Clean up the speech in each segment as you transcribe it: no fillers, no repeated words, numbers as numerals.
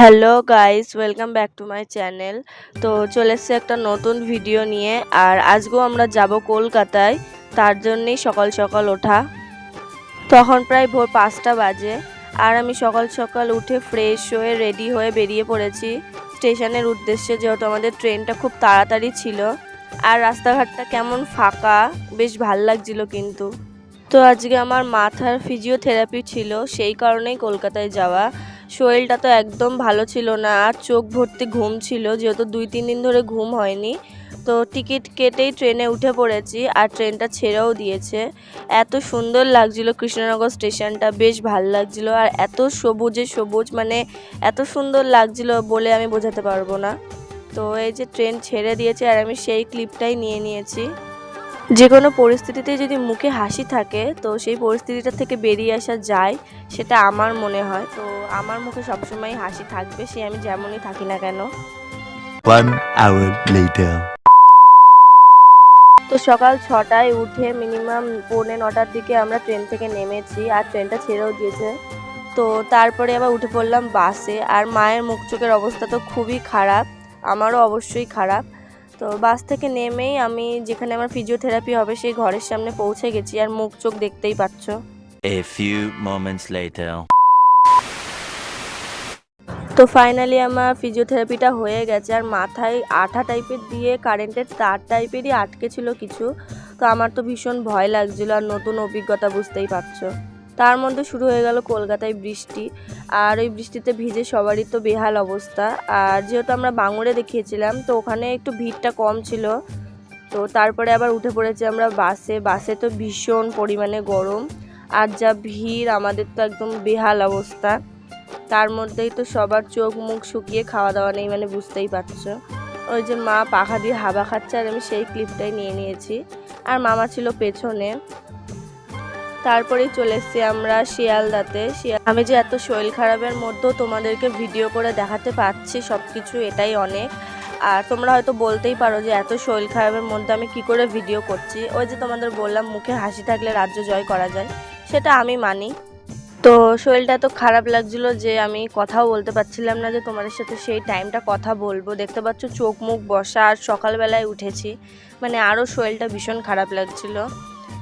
Hello guys, welcome back to my channel. তো চলে এসেছে একটা নতুন ভিডিও নিয়ে। আর আজকেও আমরা যাব কলকাতায়, তার জন্যেই সকাল সকাল ওঠা। তখন প্রায় ভোর 5টা বাজে। আর আমি সকাল সকাল উঠে ফ্রেশ হয়ে রেডি হয়ে বেরিয়ে পড়েছি স্টেশনের উদ্দেশ্যে, যেহেতু আমাদের ট্রেনটা খুব তাড়াতাড়ি ছিল। আর রাস্তাঘাটটা কেমন ফাঁকা, বেশ ভাল লাগছিল কিন্তু। তো আজকে আমার মাথার ফিজিওথেরাপি ছিল, সেই কারণেই কলকাতায় যাওয়া। শরীরটা তো একদম ভালো ছিল না, আর চোখ ভর্তি ঘুম ছিল, যেহেতু 2-3 দিন ধরে ঘুম হয়নি। তো টিকিট কেটেই ট্রেনে উঠে পড়েছি, আর ট্রেনটা ছেড়েও দিয়েছে। এত সুন্দর লাগছিল কৃষ্ণনগর স্টেশনটা, বেশ ভাল লাগছিল। আর এত সবুজে সবুজ, মানে এত সুন্দর লাগছিল বলে আমি বোঝাতে পারবো না। তো এই যে ট্রেন ছেড়ে দিয়েছে, আর আমি সেই ক্লিপটাই নিয়ে নিয়েছি। যে কোনো পরিস্থিতিতে যদি মুখে হাসি থাকে, তো সেই পরিস্থিতিটা থেকে বেরিয়ে আসা যায়, সেটা আমার মনে হয়। তো আমার মুখে সবসময় হাসি থাকবে, সে আমি যেমনই থাকি না কেন। 1 hour later. তো সকাল 6টায় উঠে মিনিমাম 8:45টার দিকে আমরা ট্রেন থেকে নেমেছি, আর ট্রেনটা ছেড়েও দিয়েছে। তো তারপরে আবার উঠে পড়লাম বাসে। আর মায়ের মুখ চোখের অবস্থা তো খুবই খারাপ, আমারও অবশ্যই খারাপ। তো বাস থেকে নেমেই আমি যেখানে আমার ফিজিওথেরাপি হবে সেই ঘরের সামনে পৌঁছে গেছি, আর মুখ চোখ দেখতেই পাচ্ছ। A few moments later. তো ফাইনালি আমার ফিজিওথেরাপিটা হয়ে গেছে। আর মাথায় আঠা টাইপের দিয়ে কারেন্টের তার টাইপেরই আটকে ছিল কিছু। তো আমার তো ভীষণ ভয় লাগছিল, আর নতুন অভিজ্ঞতা, বুঝতেই পারছো। তার মধ্যে শুরু হয়ে গেল কলকাতায় বৃষ্টি। আর ওই বৃষ্টিতে ভিজে সবারই তো বেহাল অবস্থা। আর যেহেতু আমরা বাঙুরে দেখিয়েছিলাম, তো ওখানে একটু ভিড়টা কম ছিল। তো তারপরে আবার উঠে পড়েছি আমরা বাসে। বাসে তো ভীষণ পরিমাণে গরম, আর যা ভিড়, আমাদের তো একদম বেহাল অবস্থা। তার মধ্যেই তো সবার চোখ মুখ শুকিয়ে খাওয়া দাওয়া নেই, মানে বুঝতেই পারছো। ওই যে মা পাখা দিয়ে হাওয়া খাচ্ছে, আর আমি সেই ক্লিপটাই নিয়ে নিয়েছি। আর মামা ছিল পেছনে। তারপরেই চলে এসেছি আমরা শিয়ালদাতে। আমি যে এত শরীর খারাপের মধ্যেও তোমাদেরকে ভিডিও করে দেখাতে পারছি সব কিছু, এটাই অনেক। আর তোমরা হয়তো বলতেই পারো যে এত শরীর খারাপের মধ্যে আমি কি করে ভিডিও করছি। ওই যে তোমাদের বললাম, মুখে হাসি থাকলে রাজ্য জয় করা যায়, সেটা আমি মানি। তো শরীরটা এত খারাপ লাগছিল যে আমি কথাও বলতে পারছিলাম না যে তোমাদের সাথে সেই টাইমটা কথা বলবো। দেখতে পাচ্ছ চোখ মুখ বসা, আর সকালবেলায় উঠেছি, মানে আরও শরীরটা ভীষণ খারাপ লাগছিল।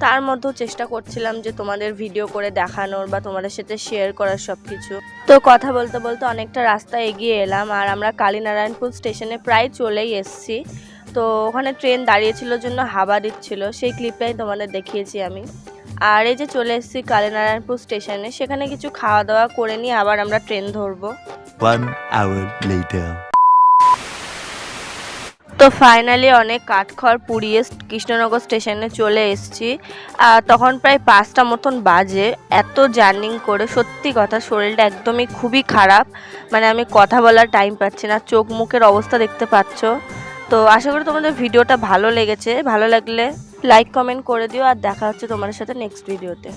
তার মধ্যেও চেষ্টা করছিলাম যে তোমাদের ভিডিও করে দেখানোর বা তোমাদের সাথে শেয়ার করার সব কিছু। তো কথা বলতে বলতে অনেকটা রাস্তা এগিয়ে এলাম, আর আমরা কালীনারায়ণপুর স্টেশনে প্রায় চলেই এসেছি। তো ওখানে ট্রেন দাঁড়িয়েছিল জন্য হাওয়া দিচ্ছিল, সেই ক্লিপটাই তোমাদের দেখিয়েছি আমি। আর এই যে চলে এসেছি কালীনারায়ণপুর স্টেশনে, সেখানে কিছু খাওয়া দাওয়া করে নিয়ে আবার আমরা ট্রেন ধরবো। 1 hour later. তো ফাইনালি অনেক কাঠখড় পুড়িয়ে কৃষ্ণনগর স্টেশনে চলে এসেছি। তখন প্রায় 5টা মতন বাজে। এত জার্নিং করে সত্যি কথা শরীরটা একদমই খুবই খারাপ, মানে আমি কথা বলার টাইম পাচ্ছি না, চোখ মুখের অবস্থা দেখতে পাচ্ছ। তো আশা করি তোমাদের ভিডিওটা ভালো লেগেছে। ভালো লাগলে লাইক কমেন্ট করে দিও, আর দেখা হচ্ছে তোমাদের সাথে নেক্সট ভিডিওতে।